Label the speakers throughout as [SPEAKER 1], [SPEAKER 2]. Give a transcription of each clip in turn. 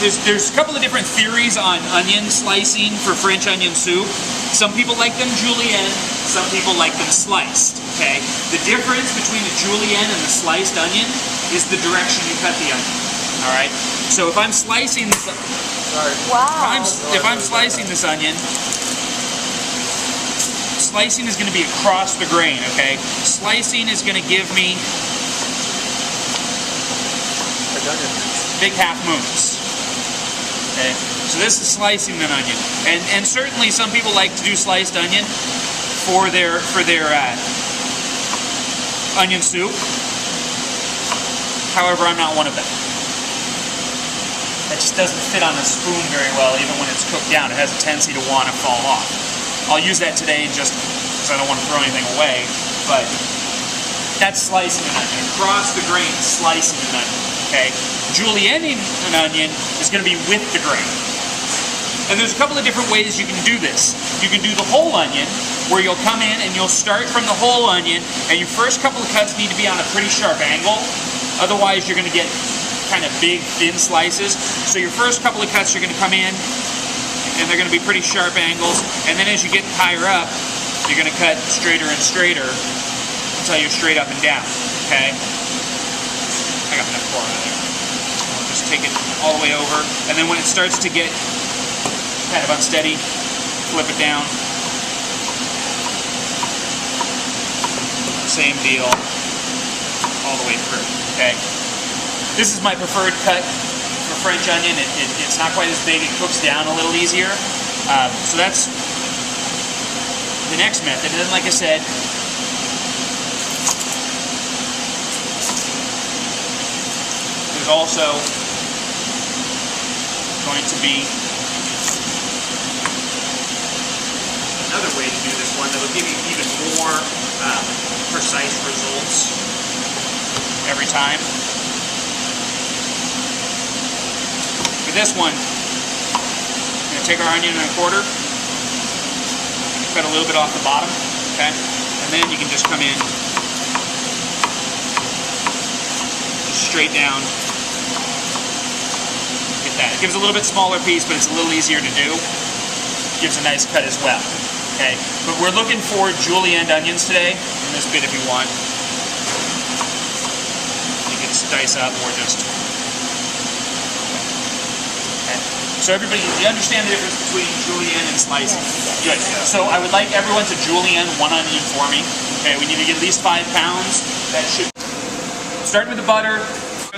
[SPEAKER 1] there's a couple of different theories on onion slicing for French onion soup. Some people like them julienne, some people like them sliced, okay? The difference between the julienne and the sliced onion is the direction you cut the onion, all right? So if I'm slicing this, if I'm slicing this onion, slicing is going to be across the grain, okay? Slicing is going to give me big half moons. Okay, so this is slicing an onion, and certainly some people like to do sliced onion for their onion soup. However, I'm not one of them. That just doesn't fit on a spoon very well, even when it's cooked down. It has a tendency to want to fall off. I'll use that today just because I don't want to throw anything away, but that's slicing an onion. Across the grain, slicing an onion. Okay, julienning an onion is going to be with the grain. And there's a couple of different ways you can do this. You can do the whole onion, where you'll come in and you'll start from the whole onion, and your first couple of cuts need to be on a pretty sharp angle. Otherwise, you're going to get kind of big, thin slices. So your first couple of cuts, you're going to come in, and they're going to be pretty sharp angles. And then as you get higher up, you're going to cut straighter and straighter until you're straight up and down. Okay. I got enough corn on there. I'll just take it all the way over, and then when it starts to get kind of unsteady, flip it down. Same deal all the way through. Okay. This is my preferred cut for French onion. It's not quite as big. It cooks down a little easier. So that's the next method. And then, like I said, there's also going to be another way to do this one that will give you even more precise results every time. For this one, we're going to take our onion in a quarter, cut a little bit off the bottom, okay? And then you can just come in, just straight down. Get that. It gives a little bit smaller piece, but it's a little easier to do. Gives a nice cut as well. Okay, but we're looking for julienne onions today in this bit if you want. You can dice up or just. Okay. So everybody, you understand the difference between julienne and slicing? Good. So I would like everyone to julienne one onion for me. Okay, we need to get at least 5 pounds. That should. Starting with the butter.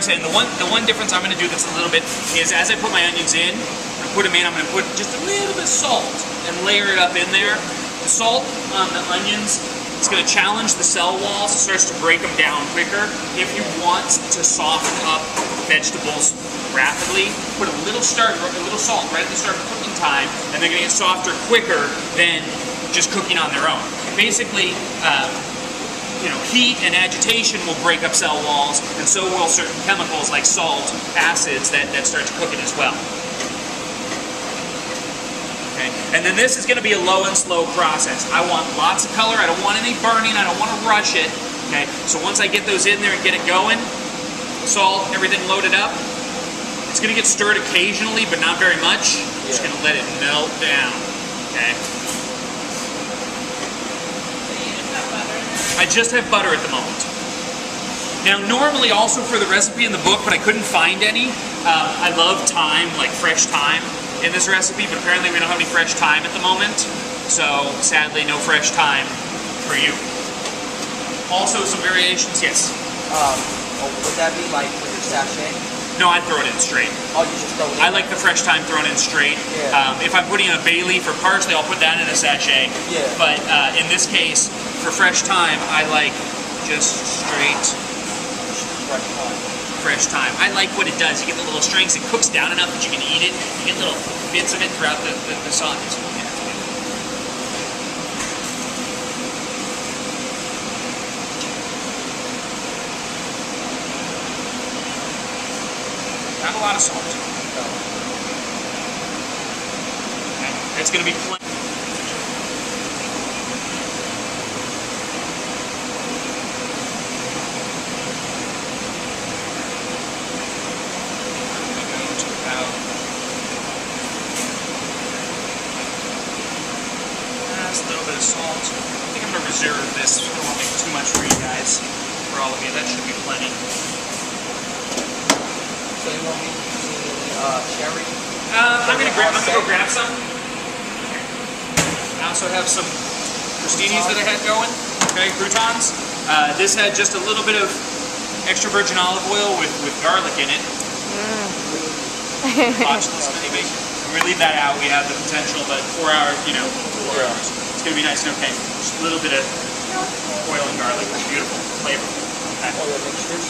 [SPEAKER 1] And the one difference I'm going to do that's a little bit is as I put my onions in, I'm going to put just a little bit of salt and layer it up in there. The salt on the onions, it's going to challenge the cell walls. It starts to break them down quicker. If you want to soften up vegetables rapidly, put a little salt right at the start of cooking time, and they're going to get softer quicker than just cooking on their own. Basically, heat and agitation will break up cell walls, and so will certain chemicals like salt, acids that start to cook it as well. Okay. And then this is going to be a low and slow process. I want lots of color. I don't want any burning. I don't want to rush it. Okay. So once I get those in there and get it going, salt, everything loaded up, it's going to get stirred occasionally, but not very much. I'm just going to let it melt down. Okay. I just have butter at the moment. Now, normally also for the recipe in the book, but I couldn't find any, I love thyme, like fresh thyme in this recipe, but apparently we don't have any fresh thyme at the moment, so sadly no fresh thyme for you. Also some variations, yes?
[SPEAKER 2] Would that be like with your sachet?
[SPEAKER 1] No, I'd throw it in straight.
[SPEAKER 2] Oh, you just throw it in?
[SPEAKER 1] I like the fresh thyme thrown in straight.
[SPEAKER 2] Yeah.
[SPEAKER 1] If I'm putting a bay leaf or parsley, I'll put that in a sachet.
[SPEAKER 2] Yeah.
[SPEAKER 1] But in this case, for fresh thyme, I like just straight fresh thyme. I like what it does. You get the little strings. It cooks down enough that you can eat it. You get little bits of it throughout the sauce. Not a lot of salt. Okay. It's going to be plain. About of salt. I think I'm going to reserve this. I don't want to make too much for you guys. For all of you, that should be plenty.
[SPEAKER 2] So you want me to use cherry?
[SPEAKER 1] I'm gonna go grab some. I also have some crostinis that I had going. Okay, croutons. This had just a little bit of extra virgin olive oil with garlic in it. Botulism, maybe. When we leave that out, we have the potential, but 4 hours, 4 hours. It's gonna be nice and okay. Just a little bit of oil and garlic. Beautiful flavor. Okay.
[SPEAKER 2] Oil mixtures.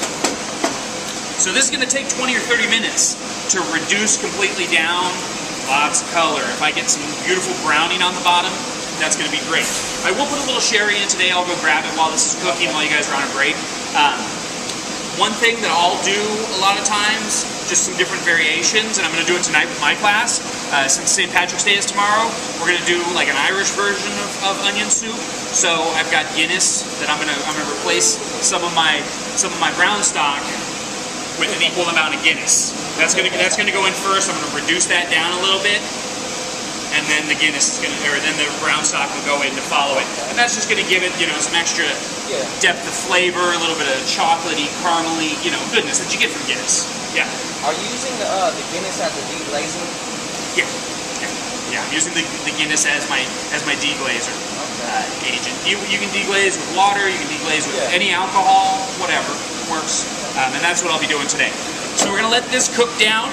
[SPEAKER 1] So this is going to take 20 or 30 minutes to reduce completely down. Lots of color. If I get some beautiful browning on the bottom, that's going to be great. I will put a little sherry in today. I'll go grab it while this is cooking, while you guys are on a break. One thing that I'll do a lot of times, just some different variations, and I'm going to do it tonight with my class. Since St. Patrick's Day is tomorrow, we're going to do like an Irish version of onion soup. So I've got Guinness that I'm going to replace some of my brown stock with an equal amount of Guinness. That's gonna go in first. I'm gonna reduce that down a little bit, and then the Guinness is then the brown stock will go in to follow it. And that's just gonna give it, some extra depth of flavor, a little bit of chocolatey, caramely, goodness that you get from Guinness. Yeah.
[SPEAKER 2] Are you using the Guinness as a deglazing?
[SPEAKER 1] Yeah. I'm using the Guinness as my deglazer agent. You can deglaze with water. You can deglaze with any alcohol, whatever works. And that's what I'll be doing today. So we're going to let this cook down.